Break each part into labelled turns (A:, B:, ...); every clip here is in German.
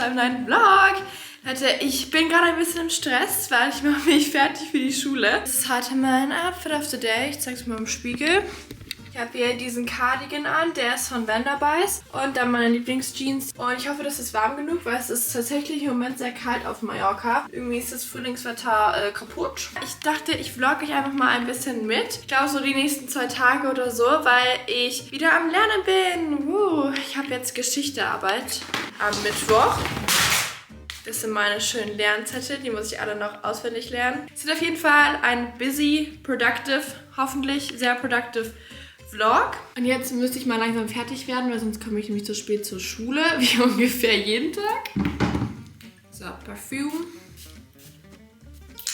A: einem neuen Vlog. Leute, ich bin gerade ein bisschen im Stress, weil ich mache mich fertig für die Schule. Das ist heute mein Outfit of the Day. Ich zeige es mal im Spiegel. Ich habe hier diesen Cardigan an, der ist von Vanderbies. Und dann meine Lieblingsjeans. Und ich hoffe, das ist warm genug, weil es ist tatsächlich im Moment sehr kalt auf Mallorca. Irgendwie ist das Frühlingswetter kaputt. Ich dachte, ich vlogge euch einfach mal ein bisschen mit. Ich glaube so die nächsten 2 Tage oder so, weil ich wieder am Lernen bin. Ich habe jetzt Geschichtearbeit am Mittwoch. Das sind meine schönen Lernzettel, die muss ich alle noch auswendig lernen. Es wird auf jeden Fall ein busy, productive, hoffentlich sehr productive Vlog. Und jetzt müsste ich mal langsam fertig werden, weil sonst komme ich nämlich zu spät zur Schule, wie ungefähr jeden Tag. So, Parfüm.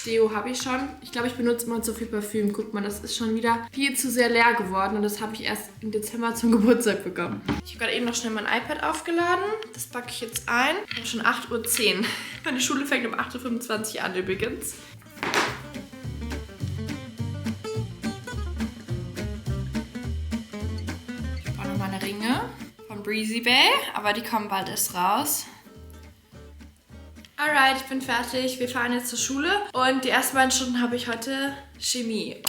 A: Deo habe ich schon. Ich glaube, ich benutze immer zu viel Parfüm. Guck mal, das ist schon wieder viel zu sehr leer geworden und das habe ich erst im Dezember zum Geburtstag bekommen. Ich habe gerade eben noch schnell mein iPad aufgeladen. Das packe ich jetzt ein. Schon 8:10 Uhr. Meine Schule fängt um 8:25 Uhr an übrigens. Ich brauche noch meine Ringe von Breezy Bay, aber die kommen bald erst raus. Alright, ich bin fertig. Wir fahren jetzt zur Schule und die ersten 2 Stunden habe ich heute Chemie.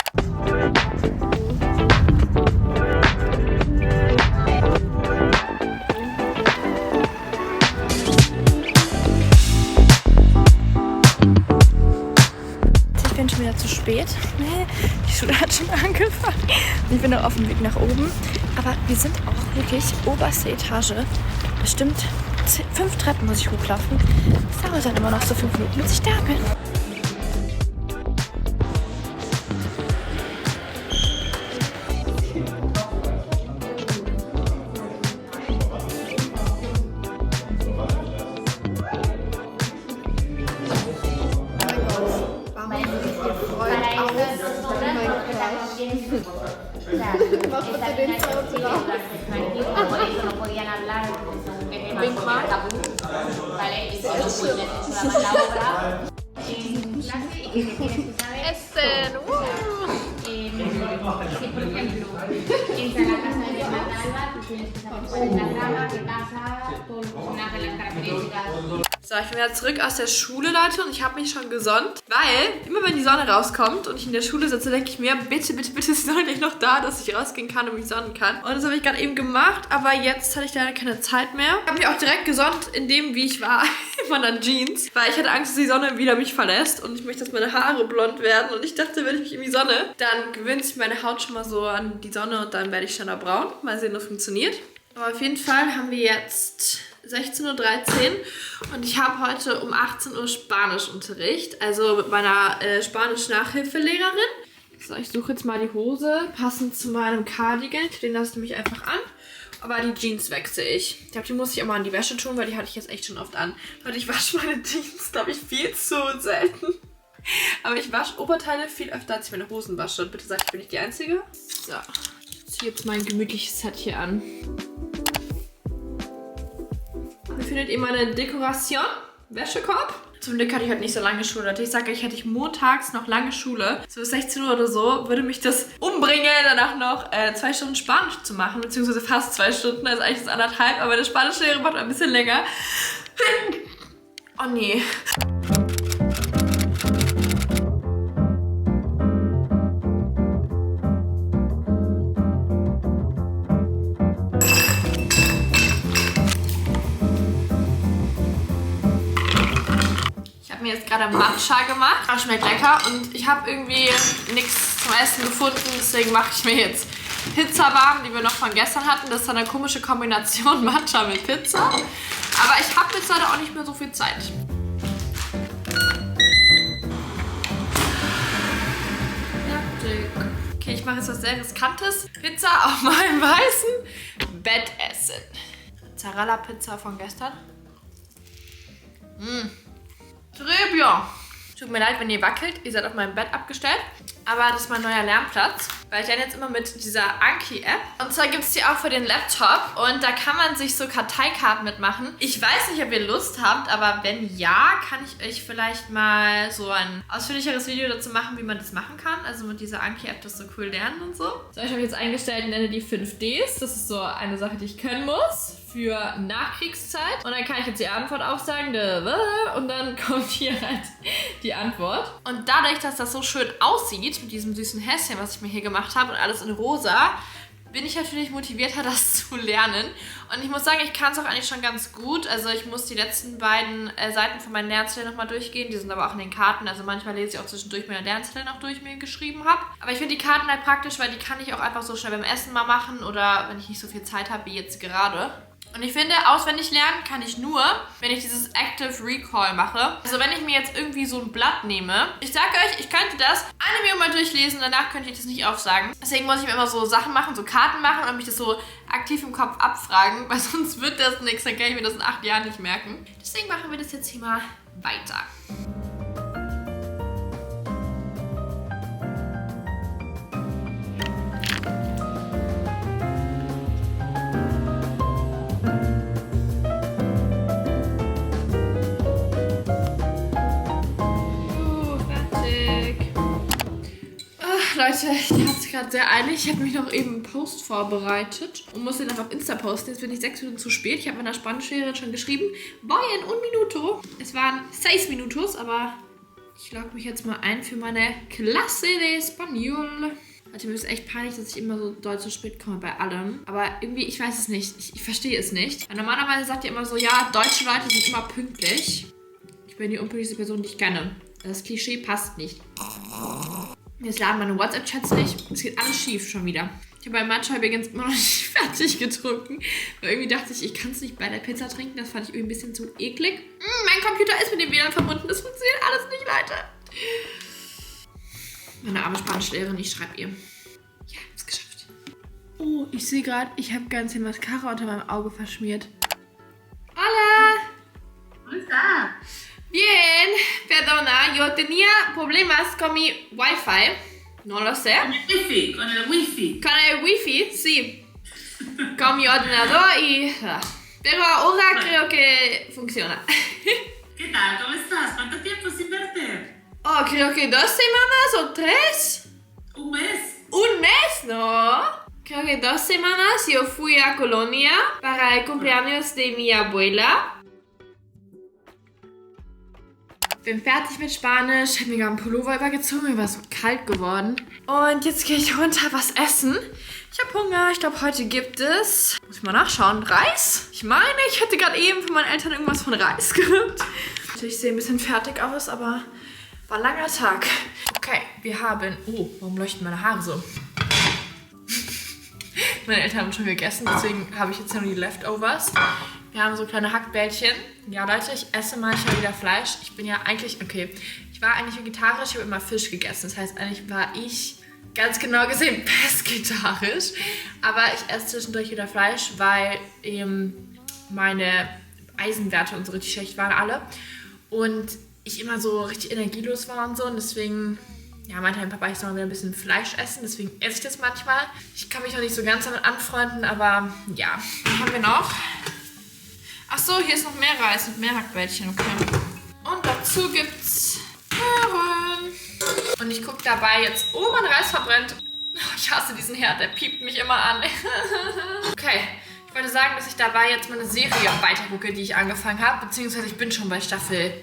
A: Ich bin schon wieder zu spät. Die Schule hat schon angefangen. Ich bin noch auf dem Weg nach oben. Aber wir sind auch wirklich oberste Etage. Bestimmt 5 Treppen muss ich hochlaufen. Es dauert dann immer noch so 5 Minuten, bis ich da bin. So, ich bin wieder zurück aus der Schule, Leute, und ich habe mich schon gesonnt, weil immer wenn die Sonne rauskommt und ich in der Schule sitze, denke ich mir, bitte, bitte, bitte ist die Sonne gleich noch da, dass ich rausgehen kann und mich sonnen kann. Und das habe ich gerade eben gemacht, aber jetzt hatte ich leider keine Zeit mehr. Ich habe mich auch direkt gesonnt in dem, wie ich war, in meiner Jeans, weil ich hatte Angst, dass die Sonne wieder mich verlässt und ich möchte, dass meine Haare blond werden und ich dachte, wenn ich mich in die Sonne, dann gewöhnt sich meine Haut schon mal so an die Sonne und dann werde ich schneller braun. Mal sehen, ob das funktioniert. Aber auf jeden Fall haben wir jetzt 16:13 Uhr und ich habe heute um 18 Uhr Spanischunterricht, also mit meiner Spanisch-Nachhilfelehrerin. So, ich suche jetzt mal die Hose, passend zu meinem Cardigan. Den lasse ich nämlich einfach an. Aber die Jeans wechsle ich. Ich glaube, die muss ich auch mal in die Wäsche tun, weil die hatte ich jetzt echt schon oft an. Leute, ich wasche meine Jeans, glaube ich, viel zu selten. Aber ich wasche Oberteile viel öfter, als ich meine Hosen wasche. Und bitte sagt, ich bin nicht die Einzige. So, ich ziehe jetzt mein gemütliches Set hier an. Wie findet ihr meine Dekoration? Wäschekorb? Zum Glück hatte ich heute nicht so lange Schule. Ich sage euch, hätte ich montags noch lange Schule, so bis 16 Uhr oder so, würde mich das umbringen, danach noch 2 Stunden Spanisch zu machen, beziehungsweise fast 2 Stunden, also eigentlich ist 1,5, aber meine Spanischlehrerin macht ein bisschen länger. Oh nee. Jetzt gerade Matcha gemacht. Das schmeckt lecker und ich habe irgendwie nichts zum Essen gefunden, deswegen mache ich mir jetzt Pizza warm, die wir noch von gestern hatten. Das ist eine komische Kombination Matcha mit Pizza. Aber ich habe jetzt leider auch nicht mehr so viel Zeit. Okay, ich mache jetzt was sehr Riskantes. Pizza auf meinem weißen Bett essen. Mozzarella-Pizza von gestern. Très bien. Tut mir leid, wenn ihr wackelt. Ihr seid auf meinem Bett abgestellt. aber das ist mein neuer Lernplatz, weil ich lerne jetzt immer mit dieser Anki-App. Und zwar gibt es die auch für den Laptop und da kann man sich so Karteikarten mitmachen. Ich weiß nicht, ob ihr Lust habt, aber wenn ja, kann ich euch vielleicht mal so ein ausführlicheres Video dazu machen, wie man das machen kann. Also mit dieser Anki-App das so cool lernen und so. So, ich habe jetzt eingestellt, ich nenne die 5Ds. Das ist so eine Sache, die ich können muss für Nachkriegszeit. Und dann kann ich jetzt die Antwort aufsagen. Und dann kommt hier halt die Antwort. Und dadurch, dass das so schön aussieht, mit diesem süßen Häschen, was ich mir hier gemacht habe und alles in rosa, bin ich natürlich motivierter, das zu lernen. Und ich muss sagen, ich kann es auch eigentlich schon ganz gut. Also ich muss die letzten beiden Seiten von meinen Lernzetteln nochmal durchgehen. Die sind aber auch in den Karten. Also manchmal lese ich auch zwischendurch meine Lernzettel noch durch, mir geschrieben habe. Aber ich finde die Karten halt praktisch, weil die kann ich auch einfach so schnell beim Essen mal machen oder wenn ich nicht so viel Zeit habe wie jetzt gerade. Und ich finde, auswendig lernen kann ich nur, wenn ich dieses Active Recall mache. Also wenn ich mir jetzt irgendwie so ein Blatt nehme. Ich sag euch, ich könnte das eine Million Mal durchlesen, danach könnte ich das nicht aufsagen. Deswegen muss ich mir immer so Sachen machen, so Karten machen und mich das so aktiv im Kopf abfragen, weil sonst wird das nichts, dann kann ich mir das in 8 Jahren nicht merken. Deswegen machen wir das jetzt hier mal weiter. Leute, ich hatte es gerade sehr eilig. Ich habe mich noch eben einen Post vorbereitet und musste den noch auf Insta posten. Jetzt bin ich 6 Minuten zu spät. Ich habe meiner Spanischlehrerin schon geschrieben, voy en un minuto. Es waren 6 Minutos, aber ich logge mich jetzt mal ein für meine Klasse de Español. Also mir ist echt peinlich, dass ich immer so doll zu spät komme bei allem. Aber irgendwie, ich weiß es nicht. Ich verstehe es nicht. Weil normalerweise sagt ihr immer so, ja, deutsche Leute sind immer pünktlich. Ich bin die unpünktlichste Person, die ich kenne. Das Klischee passt nicht. Jetzt laden meine WhatsApp-Chats nicht. Es geht alles schief schon wieder. Ich habe bei Matcha übrigens immer noch nicht fertig getrunken. Weil irgendwie dachte ich, ich kann es nicht bei der Pizza trinken. Das fand ich irgendwie ein bisschen zu eklig. Mein Computer ist mit dem WLAN verbunden. Das funktioniert alles nicht, Leute. Meine arme Spanischlehrerin, ich schreibe ihr. Ja, hab's geschafft. Oh, ich sehe gerade, ich habe ganz viel Mascara unter meinem Auge verschmiert. Hola!
B: ¿Cómo está?
A: Bien, perdona, yo tenía problemas con mi Wi-Fi. No lo sé.
B: Con el wifi, con el wifi.
A: Con el Wi-Fi, sí. Con mi ordenador y... Pero ahora creo que funciona.
B: ¿Qué tal? ¿Cómo estás? ¿Cuánto tiempo sin verte?
A: Oh, creo que 2 semanas o 3.
B: ¿Un mes?
A: ¿Un mes? No. Creo que 2 semanas yo fui a Colonia para el cumpleaños de mi abuela. Bin fertig mit Spanisch, habe mir gerade einen Pullover übergezogen, mir war so kalt geworden. Und jetzt gehe ich runter was essen. Ich habe Hunger, ich glaube heute gibt es, muss ich mal nachschauen, Reis? Ich meine, ich hätte gerade eben von meinen Eltern irgendwas von Reis gehört. Ich sehe ein bisschen fertig aus, aber war ein langer Tag. Okay, wir haben, oh, warum leuchten meine Haare so? Meine Eltern haben schon gegessen, deswegen habe ich jetzt nur die Leftovers. Wir haben so kleine Hackbällchen. Ja, Leute, ich esse manchmal wieder Fleisch. Ich bin ja eigentlich, okay, ich war eigentlich vegetarisch, ich habe immer Fisch gegessen. Das heißt, eigentlich war ich ganz genau gesehen pesketarisch. Aber ich esse zwischendurch wieder Fleisch, weil eben meine Eisenwerte und so richtig schlecht waren alle. Und ich immer so richtig energielos war und so. Und deswegen, ja, meinte mein Papa, ich soll mal wieder ein bisschen Fleisch essen. Deswegen esse ich das manchmal. Ich kann mich noch nicht so ganz damit anfreunden, aber ja. Was haben wir noch? Ach so, hier ist noch mehr Reis und mehr Hackbällchen, okay. Und dazu gibt's Möhren. Und ich gucke dabei jetzt, oh, mein Reis verbrennt. Ich hasse diesen Herd, der piept mich immer an. Okay, ich wollte sagen, dass ich dabei jetzt meine Serie weitergucke, die ich angefangen habe. Beziehungsweise ich bin schon bei Staffel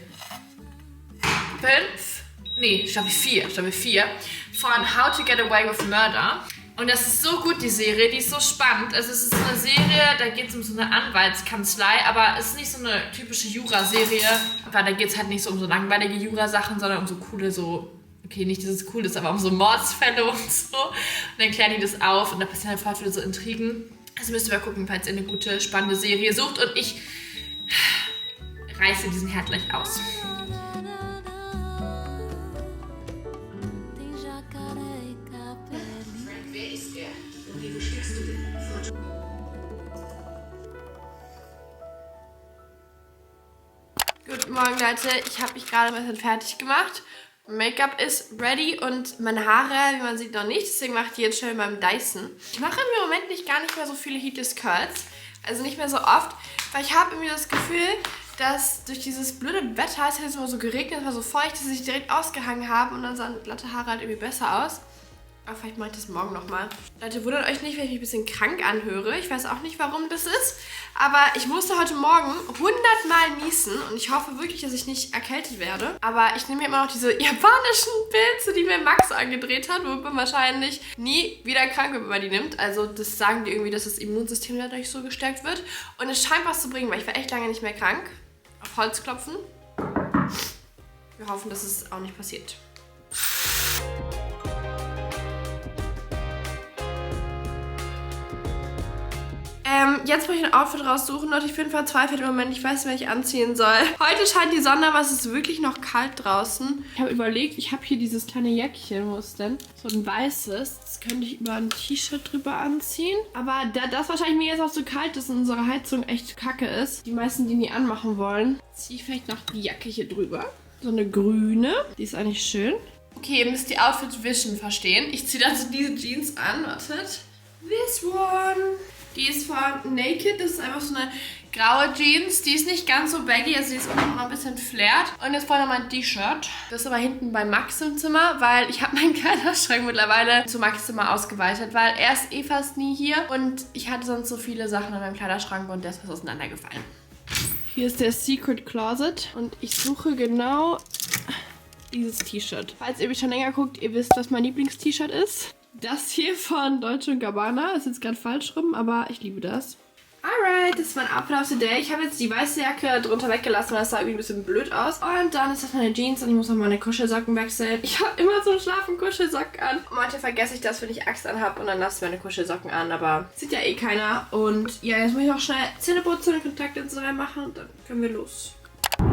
A: 5. Nee, Staffel 4 von How to Get Away with Murder. Und das ist so gut, die Serie, die ist so spannend. Also es ist eine Serie, da geht es um so eine Anwaltskanzlei, aber es ist nicht so eine typische Jura-Serie, weil da geht es halt nicht so um so langweilige Jura-Sachen, sondern um so coole, so, okay, nicht, dass es cool ist, aber um so Mordsfälle und so. Und dann klären die das auf und da passieren halt voll viele so Intrigen. Also müsst ihr mal gucken, falls ihr eine gute, spannende Serie sucht und ich reiße diesen Herd gleich aus. Guten Morgen, Leute. Ich habe mich gerade ein bisschen fertig gemacht Make-up ist ready und meine Haare, wie man sieht, noch nicht. Deswegen mache ich die jetzt schnell beim Dyson. Ich mache im Moment gar nicht mehr so viele Heatless Curls. Also nicht mehr so oft. Weil ich habe irgendwie das Gefühl, dass durch dieses blöde Wetter, es hat jetzt immer so geregnet, es war so feucht, dass ich direkt ausgehangen habe. Und dann sahen glatte Haare halt irgendwie besser aus. Aber vielleicht mache ich das morgen nochmal. Leute, wundert euch nicht, wenn ich mich ein bisschen krank anhöre. Ich weiß auch nicht, warum das ist. Aber ich musste heute Morgen 100 Mal niesen. Und ich hoffe wirklich, dass ich nicht erkältet werde. Aber ich nehme mir immer noch diese japanischen Pilze, die mir Max angedreht hat. Womit man wahrscheinlich nie wieder krank wird, wenn man die nimmt. Also das sagen die irgendwie, dass das Immunsystem dadurch so gestärkt wird. Und es scheint was zu bringen, weil ich war echt lange nicht mehr krank. Auf Holz klopfen. Wir hoffen, dass es auch nicht passiert. Jetzt muss ich ein Outfit raussuchen. Leute, ich bin verzweifelt im Moment. Ich weiß nicht, was ich anziehen soll. Heute scheint die Sonne, aber es ist wirklich noch kalt draußen. Ich habe überlegt, ich habe hier dieses kleine Jäckchen. Wo ist denn? So ein weißes. Das könnte ich über ein T-Shirt drüber anziehen. Aber da das wahrscheinlich mir jetzt auch so kalt ist und unsere Heizung echt kacke ist, die meisten, die nie anmachen wollen, ziehe ich vielleicht noch die Jacke hier drüber. So eine grüne. Die ist eigentlich schön. Okay, ihr müsst die Outfit Vision verstehen. Ich ziehe dazu diese Jeans an. Wartet. This one. Die ist von Naked, das ist einfach so eine graue Jeans. Die ist nicht ganz so baggy, also die ist unten noch ein bisschen flared. Und jetzt vorne mein T-Shirt. Das ist aber hinten bei Max im Zimmer, weil ich habe meinen Kleiderschrank mittlerweile zu Max Zimmer ausgeweitet, weil er ist eh fast nie hier. Und ich hatte sonst so viele Sachen in meinem Kleiderschrank und der ist was auseinandergefallen. Hier ist der Secret Closet und ich suche genau dieses T-Shirt. Falls ihr mich schon länger guckt, ihr wisst, was mein Lieblings-T-Shirt ist. Das hier von Dolce & Gabbana ist jetzt gerade falsch rum, aber ich liebe das. Alright, das ist mein Outfit of the Day. Ich habe jetzt die weiße Jacke drunter weggelassen, weil das sah irgendwie ein bisschen blöd aus. Und dann ist das meine Jeans und ich muss noch meine Kuschelsocken wechseln. Ich habe immer so einen schlafen Kuschelsocken an. Und manchmal vergesse ich das, wenn ich Axt anhabe und dann lasse ich meine Kuschelsocken an, aber sieht ja eh keiner. Und ja, jetzt muss ich auch schnell Zähne putzen und Kontaktlinsen reinmachen und dann können wir los.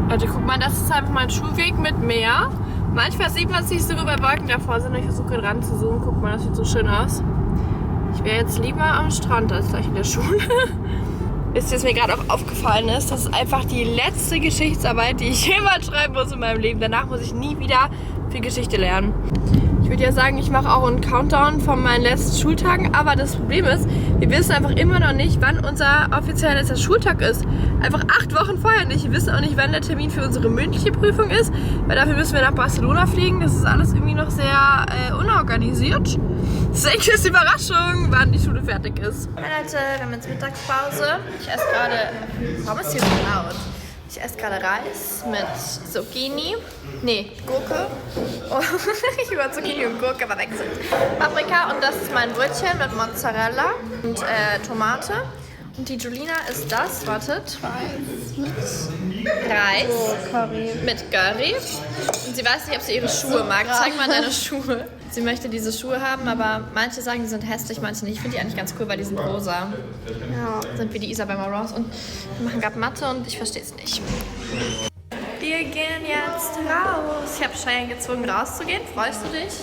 A: Leute, guck mal, das ist einfach mein Schulweg mit Meer. Manchmal sieht man es nicht so, weil Wolken davor sind. Ich versuche ran zu zoomen. Guck mal, das sieht so schön aus. Ich wäre jetzt lieber am Strand als gleich in der Schule. Wisst ihr, was mir gerade auch aufgefallen ist? Das ist einfach die letzte Geschichtsarbeit, die ich jemals schreiben muss in meinem Leben. Danach muss ich nie wieder viel Geschichte lernen. Ich würde ja sagen, ich mache auch einen Countdown von meinen letzten Schultagen. Aber das Problem ist, wir wissen einfach immer noch nicht, wann unser offizieller letzter Schultag ist. Einfach 8 Wochen vorher nicht. Wir wissen auch nicht, wann der Termin für unsere mündliche Prüfung ist. Weil dafür müssen wir nach Barcelona fliegen. Das ist alles irgendwie noch sehr unorganisiert. Deswegen ist die Überraschung, wann die Schule fertig ist. Hi Leute, wir haben jetzt Mittagspause. Ich esse gerade... Warum ist hier so laut? Ich esse gerade Reis mit Zucchini. Nee, Gurke. Oh, ich über Zucchini und Gurke verwechselt. Paprika und das ist mein Brötchen mit Mozzarella und Tomate. Und die Julina ist das, wartet. Reis mit Curry. Und sie weiß nicht, ob sie ihre Schuhe mag. Zeig mal deine Schuhe. Sie möchte diese Schuhe haben, aber manche sagen, die sind hässlich, manche nicht. Ich finde die eigentlich ganz cool, weil die sind rosa. Ja. Sind wie die Isabella Ross. Und wir machen gerade Mathe und ich verstehe es nicht. Wir gehen jetzt raus. Ich habe Cheyenne gezwungen, rauszugehen. Freust du dich?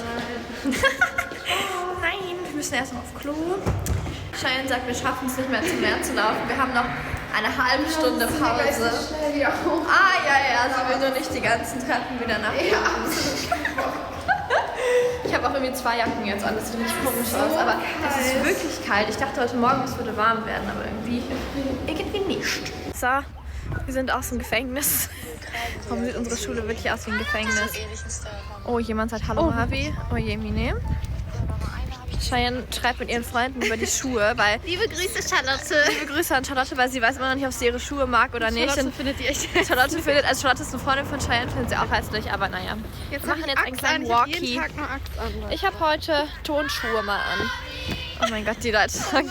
A: Nein, wir müssen erst noch auf Klo. Cheyenne sagt, wir schaffen es nicht mehr zum Meer zu laufen. Wir haben noch eine halbe Stunde Pause. Ah, ja, sie will nur nicht die ganzen Treppen wieder nach oben. Ich habe auch irgendwie 2 Jacken jetzt an, das sieht richtig komisch aus, aber es ist wirklich kalt. Ich dachte heute Morgen, es würde warm werden, aber irgendwie nicht. So, wir sind aus dem Gefängnis. Warum sieht unsere Schule wirklich aus wie ein Gefängnis? Oh, jemand sagt Hallo Mavi. Oh je, Mine. Cheyenne schreibt mit ihren Freunden über die Schuhe, weil... Liebe Grüße, Charlotte. Liebe Grüße an Charlotte, weil sie weiß immer noch nicht, ob sie ihre Schuhe mag oder nicht. Charlotte findet die echt hässlich. Charlotte ist eine Freundin von Cheyenne, findet sie auch hässlich, aber naja. Wir machen jetzt einen kleinen Walkie. Ich habe heute Tonschuhe mal an. Oh mein Gott, die Leute sagen...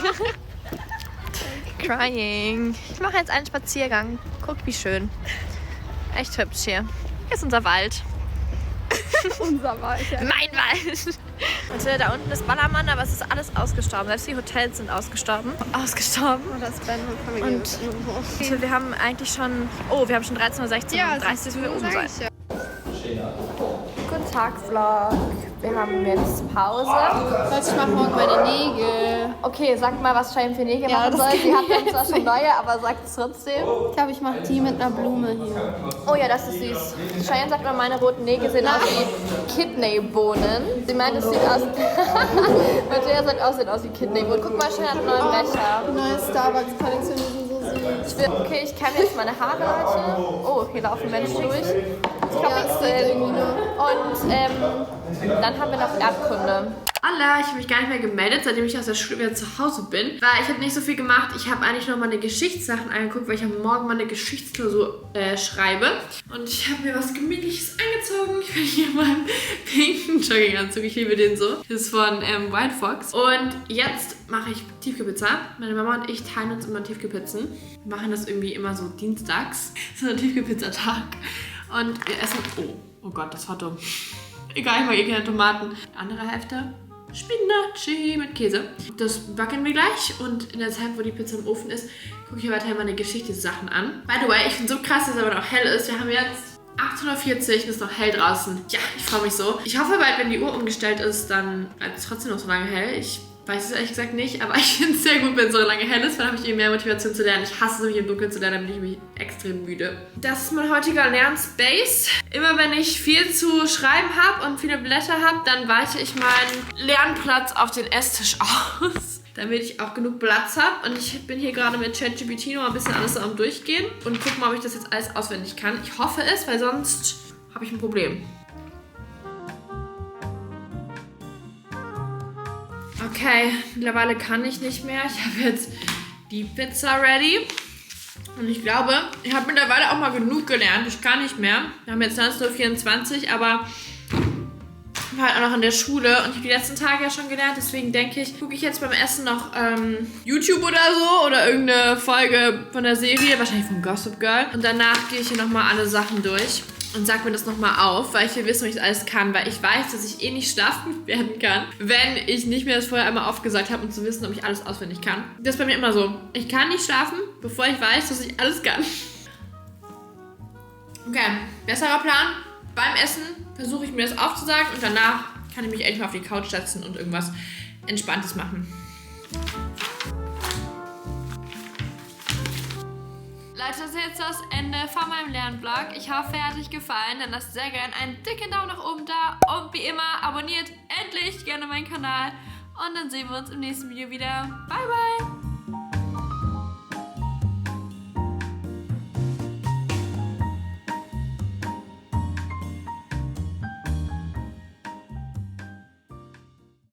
A: Crying. Ich mache jetzt einen Spaziergang. Guck, wie schön. Echt hübsch hier. Hier ist unser Wald. Unser Wald, ja. Mein Wald! Und da unten ist Ballermann, aber es ist alles ausgestorben. Selbst die Hotels sind ausgestorben. Ausgestorben. Oh, das und wir haben eigentlich schon... Oh, wir haben schon 13:16 Uhr. Ja, 30 Uhr oben sein. Ja. Guten Tag-Vlog. Wir haben jetzt Pause.
C: Leute, ich mache morgen meine Nägel.
A: Okay, sag mal, was Cheyenne für Nägel
C: Ja,
A: machen
C: das
A: soll.
C: kann
A: Sie hat
C: ich
A: dann zwar
C: jetzt
A: schon neue, aber sagt es trotzdem.
C: Ich glaube, ich mache die mit einer Blume hier.
A: Oh ja, das ist süß. Cheyenne sagt immer, meine roten Nägel sehen aus wie Kidneybohnen. Sie meint, es sieht aus... Matthäa sagt auch, sieht aus wie Kidneybohnen. Guck mal, Cheyenne hat einen neuen Becher.
C: Die neue Starbucks-Kollektion, die sind so süß.
A: Okay, ich kämme jetzt meine Haare, Leute. Oh, hier laufen Menschen durch. Ich glaube,
C: Ja, es geht irgendwie nur.
A: Und dann haben wir noch Erdkunde. Allah, ich habe mich gar nicht mehr gemeldet, seitdem ich aus der Schule wieder zu Hause bin. Weil ich habe nicht so viel gemacht. Ich habe eigentlich noch meine Geschichtssachen angeguckt, weil ich am Morgen meine Geschichtsklausur schreibe. Und ich habe mir was Gemütliches angezogen. Ich bin hier in meinem pinken Jogginganzug. Ich liebe den so. Das ist von White Fox. Und jetzt mache ich Tiefkühlpizza. Meine Mama und ich teilen uns immer Tiefkühlpizzen. Wir machen das irgendwie immer so dienstags. Das ist ein Tiefkühlpizzatag. Und wir essen... Oh Gott, das war dumm. Egal, ich mag keine Tomaten. Die andere Hälfte Spinaci mit Käse. Das backen wir gleich. Und in der Zeit, wo die Pizza im Ofen ist, gucke ich weiter meine Geschichte-Sachen an. By the way, ich finde so krass, dass es aber noch hell ist. Wir haben jetzt 8:40 Uhr und es ist noch hell draußen. Ja, ich freue mich so. Ich hoffe bald, wenn die Uhr umgestellt ist, dann bleibt es trotzdem noch so lange hell. Ich weiß es ehrlich gesagt nicht, aber ich finde es sehr gut, wenn es so lange hell ist, weil dann habe ich irgendwie mehr Motivation zu lernen. Ich hasse es, nämlich im Dunkeln zu lernen, dann bin ich mich extrem müde. Das ist mein heutiger Lernspace. Immer wenn ich viel zu schreiben habe und viele Blätter habe, dann weiche ich meinen Lernplatz auf den Esstisch aus, damit ich auch genug Platz habe. Und ich bin hier gerade mit ChatGPT noch ein bisschen alles am Durchgehen und gucke mal, ob ich das jetzt alles auswendig kann. Ich hoffe es, weil sonst habe ich ein Problem. Okay, mittlerweile kann ich nicht mehr. Ich habe jetzt die Pizza ready. Und ich glaube, ich habe mittlerweile auch mal genug gelernt. Ich kann nicht mehr. Wir haben jetzt 19:24 Uhr, aber ich war halt auch noch in der Schule und ich habe die letzten Tage ja schon gelernt. Deswegen denke ich, gucke ich jetzt beim Essen noch YouTube oder so oder irgendeine Folge von der Serie, wahrscheinlich von Gossip Girl. Und danach gehe ich hier nochmal alle Sachen durch und sag mir das nochmal auf, weil ich will wissen, ob ich das alles kann, weil ich weiß, dass ich eh nicht schlafen werden kann, wenn ich nicht mehr das vorher einmal aufgesagt habe, um zu wissen, ob ich alles auswendig kann. Das ist bei mir immer so. Ich kann nicht schlafen, bevor ich weiß, dass ich alles kann. Okay, besserer Plan. Beim Essen versuche ich mir das aufzusagen und danach kann ich mich endlich mal auf die Couch setzen und irgendwas Entspanntes machen. Leute, das ist jetzt das Ende von meinem Lernvlog. Ich hoffe, er hat euch gefallen. Dann lasst sehr gerne einen dicken Daumen nach oben da. Und wie immer, abonniert endlich gerne meinen Kanal. Und dann sehen wir uns im nächsten Video wieder. Bye, bye!